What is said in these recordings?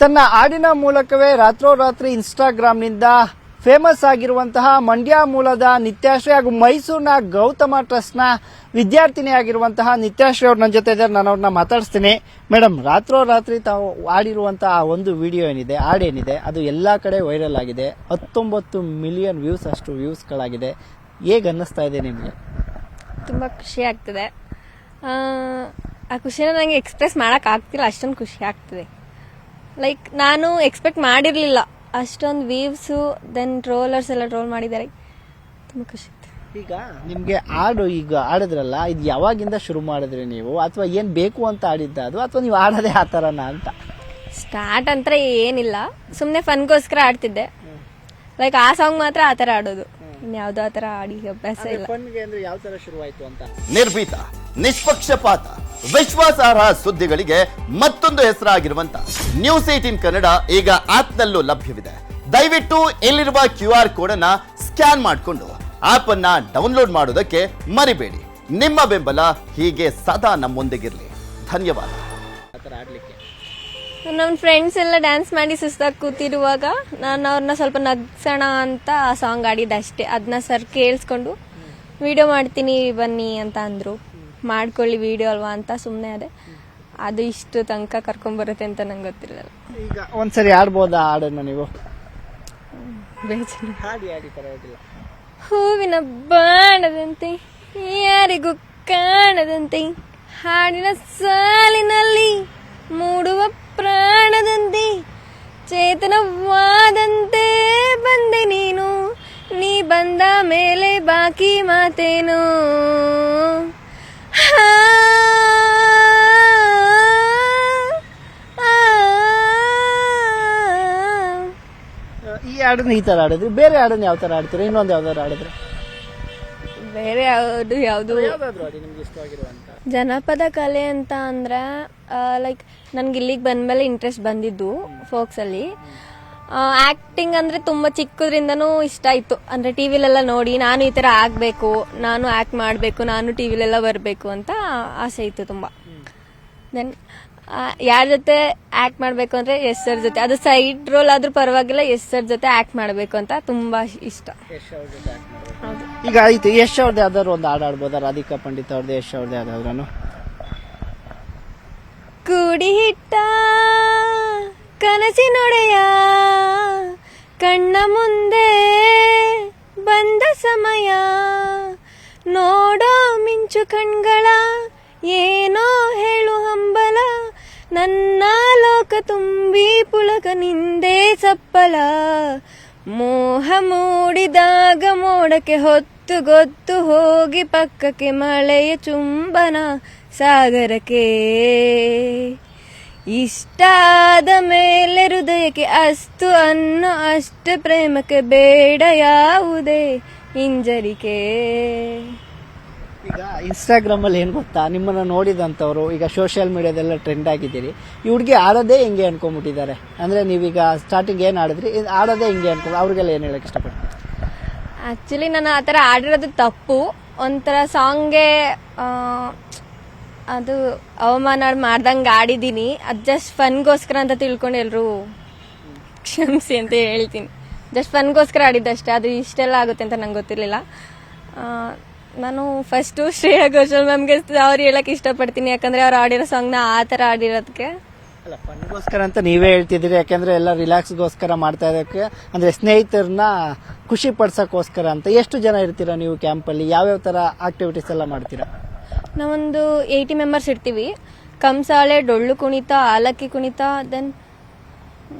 ತನ್ನ ಹಾಡಿನ ಮೂಲಕವೇ ರಾತ್ರೋರಾತ್ರಿ ಇನ್ಸ್ಟಾಗ್ರಾಮ್ನಿಂದ ಫೇಮಸ್ ಆಗಿರುವಂತಹ ಮಂಡ್ಯ ಮೂಲದ ನಿತ್ಯಾಶ್ರೀ ಹಾಗೂ ಮೈಸೂರಿನ ಗೌತಮ ಟ್ರಸ್ಟ್ನ ವಿದ್ಯಾರ್ಥಿನಿಯಾಗಿರುವಂತಹ ನಿತ್ಯಾಶ್ರೀ ಅವ್ರು ನನ್ನ ಜೊತೆ ಇದ್ದಾರೆ. ನಾನು ಅವ್ರನ್ನ ಮಾತಾಡಿಸ್ತೀನಿ. ಮೇಡಮ್, ರಾತ್ರೋರಾತ್ರಿ ತಾವು ಆಡಿರುವಂತಹ ಒಂದು ವಿಡಿಯೋ ಏನಿದೆ, ಹಾಡೇನಿದೆ, ಅದು ಎಲ್ಲ ಕಡೆ ವೈರಲ್ ಆಗಿದೆ. 19 ಮಿಲಿಯನ್ ವ್ಯೂಸ್ ಅಷ್ಟು ವ್ಯೂಸ್ಗಳಾಗಿದೆ. ಹೇಗೆ ಅನ್ನಿಸ್ತಾ ಇದೆ ನಿಮಗೆ? ತುಂಬ ಖುಷಿ ಆಗ್ತದೆ. ಆ ಖುಷಿನ ನನಗೆ ಎಕ್ಸ್ಪ್ರೆಸ್ ಮಾಡೋಕ್ಕಾಗ್ತಿಲ್ಲ, ಅಷ್ಟೊಂದು ಖುಷಿ ಆಗ್ತದೆ. ಲೈಕ್ ನಾನು ಎಕ್ಸ್ಪೆಕ್ಟ್ ಮಾಡಿರಲಿಲ್ಲ ಅಷ್ಟೊಂದು ವ್ಯೂವ್ಸು, ದೆನ್ ಟ್ರೋಲರ್ಸ್ ಎಲ್ಲ ಟ್ರೋಲ್ ಮಾಡಿದ್ದಾರೆ. ತುಂಬ ಖುಷಿ ಆಗ್ತದೆ. ಈಗ ನಿಮಗೆ ಹಾಡು ಈಗ ಆಡಿದ್ರಲ್ಲ, ಇದು ಯಾವಾಗಿಂದ ಶುರು ಮಾಡಿದ್ರಿ ನೀವು, ಅಥವಾ ಏನು ಬೇಕು ಅಂತ ಆಡಿದ್ದ ಅದು, ಅಥವಾ ನೀವು ಆಡೋದೇ ಆ ಥರನಾ ಅಂತ? ಸ್ಟಾರ್ಟ್ ಅಂತ ಏನಿಲ್ಲ, ಸುಮ್ಮನೆ ಫನ್ಗೋಸ್ಕರ ಆಡ್ತಿದ್ದೆ. ಲೈಕ್ ಆ ಸಾಂಗ್ ಮಾತ್ರ ಆ ಥರ ಆಡೋದು, ಇನ್ಯಾವುದೋ ಆ ಥರ ಆಡಿ ಅಭ್ಯಾಸ ಇಲ್ಲ. ಯಾವ ಥರ ಶುರುವಾಯಿತು ಅಂತ? ನಿರ್ಭೀತ, ನಿಷ್ಪಕ್ಷಪಾತ, ವಿಶ್ವಾಸಾರ್ಹ ಸುದ್ದಿಗಳಿಗೆ ಮತ್ತೊಂದು ಹೆಸರಾಗಿರುವಂತ ನ್ಯೂಸ್ 18 ಕನ್ನಡ ಈಗ ಆಪ್ನಲ್ಲೂ ಲಭ್ಯವಿದೆ. ದಯವಿಟ್ಟು ಇಲ್ಲಿರುವ QR ಕೋಡ್ ಅನ್ನ ಸ್ಕ್ಯಾನ್ ಮಾಡಿಕೊಂಡು ಆಪ್ ಅನ್ನ ಡೌನ್ಲೋಡ್ ಮಾಡೋದಕ್ಕೆ ಮರಿಬೇಡಿ. ನಿಮ್ಮ ಬೆಂಬಲ ಹೀಗೆ ಸದಾ ನಮ್ಮೊಂದಿಗಿರಲಿ. ಧನ್ಯವಾದ. ನಮ್ಮ ಫ್ರೆಂಡ್ಸ್ ಎಲ್ಲ ಡ್ಯಾನ್ಸ್ ಮಾಡಿ ಸುಸ್ತಾಗಿ ಕೂತಿರುವಾಗ ನಾನು ಅವ್ರನ್ನ ಸ್ವಲ್ಪ ನಗ್ಸೋಣ ಅಂತ ಆ ಸಾಂಗ್ ಆಡಿದ್ದೆ ಅಷ್ಟೇ. ಅದನ್ನ ಸರ್ ಕೇಳಿಸ್ಕೊಂಡು ವಿಡಿಯೋ ಮಾಡ್ತೀನಿ ಬನ್ನಿ ಅಂತ ಅಂದರು. ಮಾಡ್ಕೊಳ್ಳಿ ವಿಡಿಯೋ ಅಲ್ವಾ ಅಂತ ಸುಮ್ಮನೆ ಅದೇ. ಅದು ಇಷ್ಟು ತನಕ ಕರ್ಕೊಂಬರುತ್ತೆ ಅಂತ ನಂಗೆ ಗೊತ್ತಿರಲಿಲ್ಲ. ಈಗ ಒಂದ್ಸರಿ ಆಡ್ಬೋದಾ ಹಾಡನ್ನು ನೀವು? ಬೇಜಾರು. ಹಾಡಿ ಪರವಾಗಿಲ್ಲ. ಹೂವಿನ ಬಾಣದಂತೆ ಯಾರಿಗೂ ಕಾಣದಂತೆ, ಹಾಡಿನ ಸಾಲಿನಲ್ಲಿ ಮೂಡುವ ಪ್ರಾಣದಂತೆ, ಚೇತನವಾದಂತೆ ಬಂದೆ ನೀನು, ನೀ ಬಂದ ಮೇಲೆ ಬಾಕಿ ಮಾತೇನು. ಈ ಹಾಡನ್ನ ಈ ತರ ಆಡಿದ್ರಿ, ಬೇರೆ ಹಾಡನ್ನ ಯಾವ ತರ ಆಡ್ತೀರಿ? ಇನ್ನೊಂದು ಯಾವ್ದಾದ್ರು ಆಡಿದ್ರೆ? ಬೇರೆ ಯಾವುದು ನಿಮ್ಗೆ ಇಷ್ಟವಾಗಿರುವಂತ ಜನಪದ ಕಲೆ ಅಂತ ಅಂದ್ರೆ ಲೈಕ್ ನನ್ಗೆ ಇಲ್ಲಿಗೆ ಬಂದ್ಮೇಲೆ ಇಂಟ್ರೆಸ್ಟ್ ಬಂದಿದ್ದು ಫೋಕ್ಸ್ ಅಲ್ಲಿ. ಆಕ್ಟಿಂಗ್ ಅಂದ್ರೆ ತುಂಬಾ ಚಿಕ್ಕದ್ರಿಂದನೂ ಇಷ್ಟ ಆಯ್ತು. ಅಂದ್ರೆ ಟಿವಿಲೆಲ್ಲ ನೋಡಿ ನಾನು ಈ ತರ ಆಗ್ಬೇಕು, ನಾನು ಆಕ್ಟ್ ಮಾಡ್ಬೇಕು, ನಾನು ಟಿವಿಲೆಲ್ಲ ಬರ್ಬೇಕು ಅಂತ ಆಸೆ ಇತ್ತು ತುಂಬಾ. ದೆನ್ ಯಾರ ಜೊತೆ ಆಕ್ಟ್ ಮಾಡ್ಬೇಕು ಅಂದ್ರೆ ಎಸ್ ಸರ್ ಜೊತೆ, ಅದು ಸೈಡ್ ರೋಲ್ ಆದ್ರೂ ಪರವಾಗಿಲ್ಲ, ಎಸ್ ಸರ್ ಜೊತೆ ಆಕ್ಟ್ ಮಾಡ್ಬೇಕು ಅಂತ ತುಂಬಾ ಇಷ್ಟ. ಹೌದು. ಈಗ ಆಯ್ತು, ಯಶ್ ಅವ್ರದ್ದು ಯಾವ್ದಾದ್ರು ಒಂದು ಹಾಡು ಆಡ್ಬೋದಾ? ರಾಧಿಕಾ ಪಂಡಿತ್ ಅವ್ರದ್ದು, ಯಶ್ ಅವ್ರದ್ದು ಯಾವ್ದಾದ್ರು? ಕೂಡಿ ಹಿಟ್ಟ ಕನಸಿನೊಡೆಯ ಕಣ್ಣ ಮುಂದೆ ಬಂದ ಸಮಯ, ನೋಡೋ ಮಿಂಚು ಕಣ್ಗಳ ಏನೋ ಹೇಳು ಹಂಬಲ, ನನ್ನ ಲೋಕ ತುಂಬಿ ಪುಳಕ ನಿಂದೆ ಸಪ್ಪಲ, ಮೋಹ ಮೂಡಿದಾಗ ಮೋಡಕ್ಕೆ ಹೊತ್ತು ಗೊತ್ತು ಹೋಗಿ ಪಕ್ಕಕ್ಕೆ ಮಳೆಯ ಚುಂಬನ ಸಾಗರಕ್ಕೆ, ಇಷ್ಟಾದ ಮೇಲೆ ಹೃದಯಕ್ಕೆ ಅಸ್ತು ಅನ್ನೋ ಅಷ್ಟ ಪ್ರೇಮಕ್ಕೆ ಬೇಡ ಯಾವುದೇ ಹಿಂಜರಿಕೆ. ಈಗ ಇನ್ಸ್ಟಾಗ್ರಾಮ್ ಅಲ್ಲಿ ಏನ್ ಗೊತ್ತಾ, ನಿಮ್ಮನ್ನ ನೋಡಿದಂತವ್ರು ಈಗ ಸೋಷಿಯಲ್ ಮೀಡಿಯಾದೆಲ್ಲ ಟ್ರೆಂಡ್ ಆಗಿದ್ದೀರಿ. ಈ ಹುಡುಗಿ ಆಡೋದೇ ಹಿಂಗೆ ಅನ್ಕೊಂಡ್ಬಿಟ್ಟಿದ್ದಾರೆ. ಅಂದ್ರೆ ನೀವೀಗ ಸ್ಟಾರ್ಟಿಂಗ್ ಏನ್ ಆಡಿದ್ರಿ, ಆಡೋದೇ ಹಿಂಗೆ ಅನ್ಕೊಂಡು ಅವ್ರಿಗೆಲ್ಲ ಏನ್ ಹೇಳಕ್ ಇಷ್ಟಪಡ್ತೀನಿ? ಆಕ್ಚುಲಿ ನಾನು ಆ ಥರ ಆಡಿರೋದು ತಪ್ಪು. ಒಂಥರ ಸಾಂಗ್ಗೆ ಅದು ಅವಮಾನ ಮಾಡ್ದಂಗೆ ಆಡಿದ್ದೀನಿ. ಅದು ಜಸ್ಟ್ ಫನ್ಗೋಸ್ಕರ ಅಂತ ತಿಳ್ಕೊಂಡು ಎಲ್ಲರೂ ಕ್ಷಮಿಸಿ ಅಂತ ಹೇಳ್ತೀನಿ. ಜಸ್ಟ್ ಫನ್ಗೋಸ್ಕರ ಆಡಿದ್ದಷ್ಟೇ. ಅದು ಇಷ್ಟೆಲ್ಲ ಆಗುತ್ತೆ ಅಂತ ನಂಗೆ ಗೊತ್ತಿರಲಿಲ್ಲ. ನಾನು ಫಸ್ಟು ಶ್ರೇಯಾ ಘೋಷಾಲ್ ಮ್ಯಾಮ್ಗೆ ಅವ್ರು ಹೇಳಕ್ಕೆ ಇಷ್ಟಪಡ್ತೀನಿ, ಯಾಕಂದ್ರೆ ಅವ್ರು ಆಡಿರೋ ಸಾಂಗ್ನ ಆ ಥರ ಆಡಿರೋದಕ್ಕೆ. ಅಲ್ಲ, ಫನ್ಗೋಸ್ಕರ ಅಂತ ನೀವೇ ಹೇಳ್ತಿದ್ದೀರಿ, ಯಾಕಂದ್ರೆ ಎಲ್ಲ ರಿಲ್ಯಾಕ್ಸ್ಗೋಸ್ಕರ ಮಾಡ್ತಾ ಇರೋಕ್ಕೆ, ಅಂದ್ರೆ ಸ್ನೇಹಿತರನ್ನ ಖುಷಿ ಪಡ್ಸೋಕ್ಕೋಸ್ಕರ ಅಂತ. ಎಷ್ಟು ಜನ ಇರ್ತೀರಾ ನೀವು ಕ್ಯಾಂಪಲ್ಲಿ? ಯಾವ್ಯಾವ ಥರ ಆಕ್ಟಿವಿಟೀಸ್ ಎಲ್ಲ ಮಾಡ್ತೀರಾ? ನಾವೊಂದು 80 ಮೆಂಬರ್ಸ್ ಇರ್ತೀವಿ. ಕಂಸಾಳೆ, ಡೊಳ್ಳು ಕುಣಿತ, ಆಲಕ್ಕಿ ಕುಣಿತ, ದೆನ್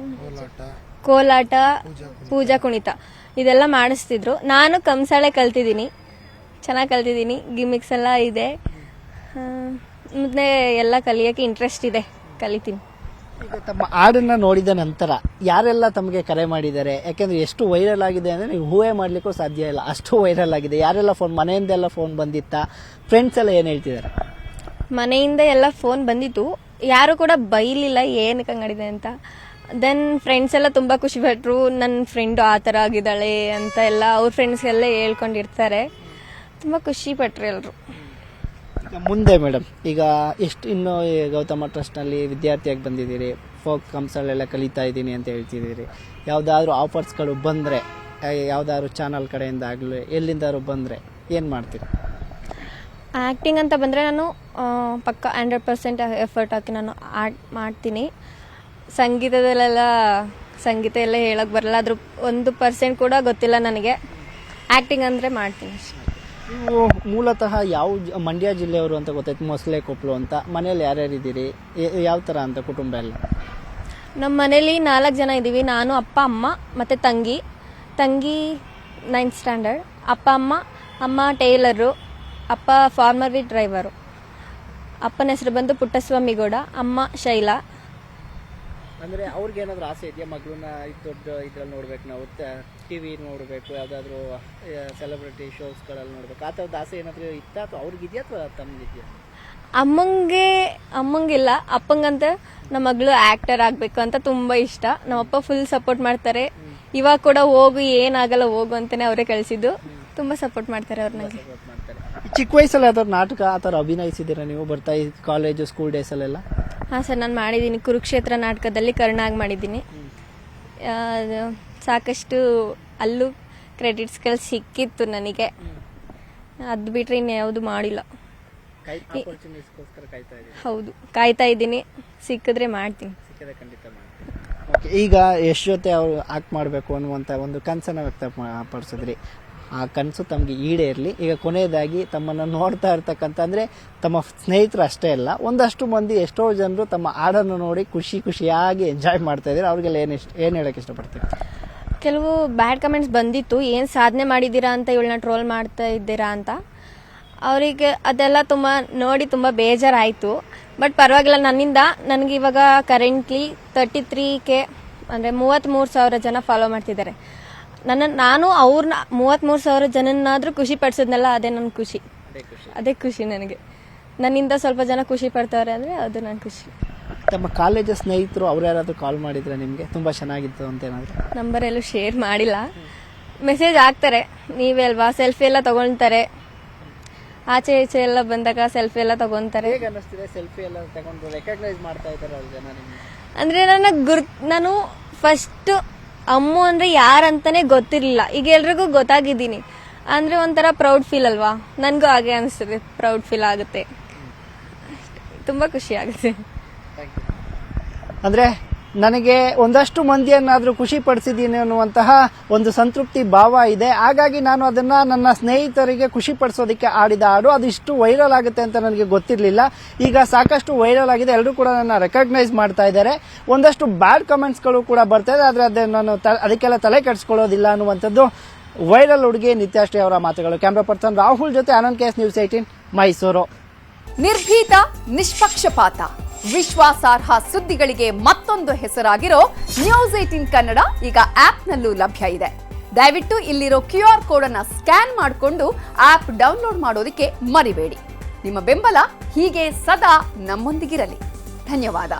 ಕೋಲಾಟ, ಪೂಜಾ ಕುಣಿತ ಇದೆಲ್ಲ ಮಾಡಿಸ್ತಿದ್ರು. ನಾನು ಕಂಸಾಳೆ ಕಲ್ತಿದ್ದೀನಿ, ಚೆನ್ನಾಗಿ ಕಲ್ತಿದ್ದೀನಿ. ಗಿಮಿಕ್ಸ್ ಎಲ್ಲ ಇದೆ. ಮತ್ತೆ ಎಲ್ಲ ಕಲಿಯೋಕ್ಕೆ ಇಂಟ್ರೆಸ್ಟ್ ಇದೆ, ಕಲಿತೀನಿ. ಈಗ ತಮ್ಮ ಹಾಡನ್ನ ನೋಡಿದ ನಂತರ ಯಾರೆಲ್ಲ ತಮಗೆ ಕರೆ ಮಾಡಿದ್ದಾರೆ? ಯಾಕೆಂದ್ರೆ ಎಷ್ಟು ವೈರಲ್ ಆಗಿದೆ ಅಂದ್ರೆ ನೀವು ಊಹೆ ಮಾಡ್ಲಿಕ್ಕೂ ಸಾಧ್ಯ ಇಲ್ಲ, ಅಷ್ಟು ವೈರಲ್ ಆಗಿದೆ. ಯಾರೆಲ್ಲ ಫೋನ್, ಮನೆಯಿಂದೆಲ್ಲ ಫೋನ್ ಬಂದಿತ್ತಾ? ಫ್ರೆಂಡ್ಸ್ ಎಲ್ಲ ಏನ್ ಹೇಳ್ತಿದ್ದಾರೆ? ಮನೆಯಿಂದ ಎಲ್ಲ ಫೋನ್ ಬಂದಿತ್ತು, ಯಾರು ಕೂಡ ಬೈಲಿಲ್ಲ ಏನಕ್ಕೆ ಹಂಗಾಡಿದೆ ಅಂತ. ದೆನ್ ಫ್ರೆಂಡ್ಸ್ ಎಲ್ಲ ತುಂಬಾ ಖುಷಿ ಪಟ್ರು. ನನ್ನ ಫ್ರೆಂಡು ಆ ಥರ ಆಗಿದ್ದಾಳೆ ಅಂತ ಎಲ್ಲ ಅವ್ರ ಫ್ರೆಂಡ್ಸ್ಗೆಲ್ಲ ಹೇಳ್ಕೊಂಡಿರ್ತಾರೆ. ತುಂಬಾ ಖುಷಿ ಪಟ್ರು ಎಲ್ಲರೂ. ಮುಂದೆ ಮೇಡಮ್, ಈಗ ಎಷ್ಟು ಇನ್ನು ಗೌತಮ ಟ್ರಸ್ಟ್ ನಲ್ಲಿ ವಿದ್ಯಾರ್ಥಿಯಾಗಿ ಬಂದಿದ್ದೀರಿ, ಫೋಕ್ ಕಂಸಲ್ಲೆಲ್ಲ ಕಲಿತಾ ಇದ್ದೀನಿ ಅಂತ ಹೇಳ್ತಿದ್ದೀರಿ. ಯಾವುದಾದ್ರೂ ಆಫರ್ಸ್ಗಳು ಬಂದರೆ, ಯಾವುದಾದ್ರು ಚಾನಲ್ ಕಡೆಯಿಂದ ಆಗಲಿ ಎಲ್ಲಿಂದಾದ್ರು ಬಂದರೆ ಏನು ಮಾಡ್ತೀರಿ? ಆ್ಯಕ್ಟಿಂಗ್ ಅಂತ ಬಂದರೆ ನಾನು ಪಕ್ಕ 100% ಎಫರ್ಟ್ ಹಾಕಿ ನಾನು ಮಾಡ್ತೀನಿ. ಸಂಗೀತದಲ್ಲೆಲ್ಲ ಸಂಗೀತ ಎಲ್ಲ ಹೇಳೋಕ್ಕೆ ಬರಲ್ಲ, ಅದ್ರ 1% ಕೂಡ ಗೊತ್ತಿಲ್ಲ ನನಗೆ. ಆ್ಯಕ್ಟಿಂಗ್ ಅಂದರೆ ಮಾಡ್ತೀನಿ. ನೀವು ಮೂಲತಃ ಮಂಡ್ಯ ಜಿಲ್ಲೆಯವರು ಅಂತ ಗೊತ್ತಾಯ್ತು, ಮೊಸಳೆ ಕೊಪ್ಪಳು ಅಂತ. ಮನೇಲಿ ಯಾರ್ಯಾರು ಇದ್ದೀರಿ, ಯಾವ ಥರ ಅಂತ ಕುಟುಂಬ ಎಲ್ಲ? ನಮ್ಮ ಮನೇಲಿ 4 ಜನ ಇದ್ದೀವಿ. ನಾನು, ಅಪ್ಪ, ಅಮ್ಮ ಮತ್ತು ತಂಗಿ 9th ಸ್ಟ್ಯಾಂಡರ್ಡ್. ಅಮ್ಮ ಟೈಲರು, ಅಪ್ಪ ಫಾರ್ಮರಿ ಡ್ರೈವರು. ಅಪ್ಪನ ಹೆಸರು ಬಂದು ಪುಟ್ಟಸ್ವಾಮಿ ಗೌಡ, ಅಮ್ಮ ಶೈಲಾ. ಅಂದರೆ ಅವ್ರಿಗೆ ಏನಾದರೂ ಆಸೆ ಇದೆಯಾ ಮಗಳನ್ನ ದೊಡ್ಡ ಇದ್ರಲ್ಲಿ ನೋಡ್ಬೇಕು, ನಾವು TV ನೋಡಬೇಕು, ಯಾವುದಾದ್ರೂ ಸೆಲೆಬ್ರಿಟಿ ಶೋಸ್ಗಳಲ್ಲಿ ನೋಡ್ಬೇಕು, ಆ ಥರದ್ದು ಆಸೆ ಏನಾದರೂ ಇತ್ತಾ ಅಥವಾ ಅವ್ರಿಗಿದೆಯಾ ಅಥವಾ ತಮಗಿದೆಯಾ? ಅಮ್ಮಂಗಿಲ್ಲ, ಅಪ್ಪಂಗಂತ ನಮ್ಮ ಮಗಳು ಆ್ಯಕ್ಟರ್ ಆಗಬೇಕು ಅಂತ ತುಂಬ ಇಷ್ಟ. ನಮ್ಮಪ್ಪ ಫುಲ್ ಸಪೋರ್ಟ್ ಮಾಡ್ತಾರೆ. ಇವಾಗ ಕೂಡ ಹೋಗು, ಏನಾಗಲ್ಲ ಹೋಗು ಅಂತಾನೆ ಅವರೇ ಕಳಿಸಿದ್ದು. ತುಂಬ ಸಪೋರ್ಟ್ ಮಾಡ್ತಾರೆ ಅವ್ರು ನನಗೆ. ಚಿಕ್ಕ ವಯಸ್ಸಲ್ಲಿ ಯಾವ್ದಾದ್ರು ನಾಟಕ ಆ ಥರ ಅಭಿನಯಿಸಿದ್ದೀರಾ ನೀವು ಬರ್ತಾ ಕಾಲೇಜು ಸ್ಕೂಲ್ ಡೇಸಲ್ಲೆಲ್ಲ? ಹಾಂ ಸರ್, ನಾನು ಮಾಡಿದ್ದೀನಿ. ಕುರುಕ್ಷೇತ್ರ ನಾಟಕದಲ್ಲಿ ಕರ್ಣಾಗಿ ಮಾಡಿದ್ದೀನಿ. ಸಾಕಷ್ಟು ಅಲ್ಲೂ ಕ್ರೆಡಿಟ್ಸ್ಗಳು ಸಿಕ್ಕಿತ್ತು ನನಗೆ. ಅದು ಬಿಟ್ಟರೆ ಇನ್ನು ಯಾವುದು ಮಾಡಿಲ್ಲ. ಹೌದು, ಕಾಯ್ತಾ ಇದ್ದೀನಿ. ಸಿಕ್ಕಿದ್ರೆ ಮಾಡ್ತೀನಿ. ಈಗ ಎಷ್ಟು ಜೊತೆ ಅವರು ಆಕ್ಟ್ ಮಾಡಬೇಕು ಅನ್ನುವಂಥ ಒಂದು ಕನಸನ್ನು ವ್ಯಕ್ತಪಡಿಸಿದ್ರಿ. ಆ ಕನಸು ತಮಗೆ ಈಡೇರಲಿ. ಈಗ ಕೊನೆಯದಾಗಿ ತಮ್ಮನ್ನು ನೋಡ್ತಾ ಇರ್ತಕ್ಕಂಥ ಅಂದರೆ ತಮ್ಮ ಸ್ನೇಹಿತರು ಅಷ್ಟೇ ಅಲ್ಲ, ಒಂದಷ್ಟು ಮಂದಿ, ಎಷ್ಟೋ ಜನರು ತಮ್ಮ ಹಾಡನ್ನು ನೋಡಿ ಖುಷಿಯಾಗಿ ಎಂಜಾಯ್ ಮಾಡ್ತಾ ಇದ್ದಾರೆ. ಅವ್ರಿಗೆಲ್ಲ ಏನು ಹೇಳಕ್ಕೆ ಇಷ್ಟಪಡ್ತೀವಿ? ಕೆಲವು ಬ್ಯಾಡ್ ಕಮೆಂಟ್ಸ್ ಬಂದಿತ್ತು, ಏನು ಸಾಧನೆ ಮಾಡಿದ್ದೀರಾ ಅಂತ ಇವಳನ್ನ ಟ್ರೋಲ್ ಮಾಡ್ತಾ ಇದ್ದೀರಾ ಅಂತ. ಅವರಿಗೆ ಅದೆಲ್ಲ ತುಂಬ ಬೇಜಾರಾಯಿತು. ಬಟ್ ಪರವಾಗಿಲ್ಲ, ನನ್ನಿಂದ ನನಗೆ ಇವಾಗ ಕರೆಂಟ್ಲಿ 33K ಅಂದರೆ 33,000 ಜನ ಫಾಲೋ ಮಾಡ್ತಿದ್ದಾರೆ. ನಾನು ಅವ್ರನ್ನ 33,000 ಜನನಾದರೂ ಖುಷಿ ಪಡಿಸಿದ್ನಲ್ಲ, ಅದೇ ನನ್ನ ಖುಷಿ. ಅದೇ ಖುಷಿ ನನಗೆ. ನನ್ನಿಂದ ಸ್ವಲ್ಪ ಜನ ಖುಷಿ ಪಡ್ತಾರೆ ಅಂದರೆ ಅದು ನನ್ನ ಖುಷಿ. ತಮ್ಮ ಕಾಲೇಜ್ ಸ್ನೇಹಿತರು ಅವ್ರು ಯಾರಾದರೂ ಕಾಲ್ ಮಾಡಿದ್ರೆ ನಿಮಗೆ ತುಂಬ ಚೆನ್ನಾಗಿತ್ತು ಅಂತ ಏನಾದರೂ? ನಂಬರ್ ಎಲ್ಲೂ ಶೇರ್ ಮಾಡಿಲ್ಲ, ಮೆಸೇಜ್ ಹಾಕ್ತಾರೆ. ನೀವೇ ಅಲ್ವಾ, ಸೆಲ್ಫಿ ಎಲ್ಲ ತಗೊಳ್ತಾರೆ. ಆಚೆ ಈಚೆ ಎಲ್ಲ ಬಂದಾಗ ಸೆಲ್ಫಿ ಎಲ್ಲ ತಗೊಂತಾರೆ. ಹೇಗೆ ಅನ್ನಿಸ್ತಿದೆ ಸೆಲ್ಫಿ ಎಲ್ಲ ತಗೊಂಡು ರೆಕಗ್ನೈಸ್ ಮಾಡ್ತಾ ಇದ್ದಾರೆ ಅವ್ರ ಜನ ನಿಮಗೆ? ಅಂದರೆ ನಾನು ಫಸ್ಟ್ ಅಮ್ಮು ಅಂದರೆ ಯಾರಂತಾನೆ ಗೊತ್ತಿರಲಿಲ್ಲ. ಈಗ ಎಲ್ರಿಗೂ ಗೊತ್ತಾಗಿದ್ದೀನಿ ಅಂದರೆ ಒಂಥರ ಪ್ರೌಡ್ ಫೀಲ್ ಅಲ್ವಾ. ನನಗೂ ಹಾಗೆ ಅನಿಸ್ತದೆ, ಪ್ರೌಡ್ ಫೀಲ್ ಆಗುತ್ತೆ, ತುಂಬ ಖುಷಿ ಆಗುತ್ತೆ. ಅಂದರೆ ನನಗೆ ಒಂದಷ್ಟು ಮಂದಿಯನ್ನಾದರೂ ಖುಷಿ ಪಡಿಸಿದ್ದೀನಿ ಅನ್ನುವಂತಹ ಒಂದು ಸಂತೃಪ್ತಿ ಭಾವ ಇದೆ. ಹಾಗಾಗಿ ನಾನು ಅದನ್ನು ನನ್ನ ಸ್ನೇಹಿತರಿಗೆ ಖುಷಿ ಪಡಿಸೋದಕ್ಕೆ ಆಡಿದ ಹಾಡು. ಅದು ಇಷ್ಟು ವೈರಲ್ ಆಗುತ್ತೆ ಅಂತ ನನಗೆ ಗೊತ್ತಿರಲಿಲ್ಲ. ಈಗ ಸಾಕಷ್ಟು ವೈರಲ್ ಆಗಿದೆ, ಎಲ್ಲರೂ ಕೂಡ ನನ್ನ ರೆಕಗ್ನೈಸ್ ಮಾಡ್ತಾ ಇದ್ದಾರೆ. ಒಂದಷ್ಟು ಬ್ಯಾಡ್ ಕಮೆಂಟ್ಸ್ಗಳು ಕೂಡ ಬರ್ತಾ ಇದೆ, ಆದರೆ ಅದೇ ನಾನು ಅದಕ್ಕೆಲ್ಲ ತಲೆ ಕೆಡಿಸ್ಕೊಳ್ಳೋದಿಲ್ಲ ಅನ್ನುವಂಥದ್ದು ವೈರಲ್ ಹುಡುಗಿ ನಿತ್ಯಾಶ್ರೀ ಅವರ ಮಾತುಗಳು. ಕ್ಯಾಮ್ರಾ ಪರ್ಸನ್ ರಾಹುಲ್ ಜೊತೆ ಆನಂದ್ KS, News 18 ಮೈಸೂರು. ನಿರ್ಭೀತ, ನಿಷ್ಪಕ್ಷಪಾತ, ವಿಶ್ವಾಸಾರ್ಹ ಸುದ್ದಿಗಳಿಗೆ ಮತ್ತೊಂದು ಹೆಸರಾಗಿರೋ ನ್ಯೂಸ್ 18 ಕನ್ನಡ ಈಗ ಆಪ್ನಲ್ಲೂ ಲಭ್ಯ ಇದೆ. ದಯವಿಟ್ಟು ಇಲ್ಲಿರೋ QR ಕೋಡ್ ಅನ್ನ ಸ್ಕ್ಯಾನ್ ಮಾಡಿಕೊಂಡು ಆಪ್ ಡೌನ್ಲೋಡ್ ಮಾಡೋದಕ್ಕೆ ಮರಿಬೇಡಿ. ನಿಮ್ಮ ಬೆಂಬಲ ಹೀಗೆ ಸದಾ ನಮ್ಮೊಂದಿಗಿರಲಿ. ಧನ್ಯವಾದ.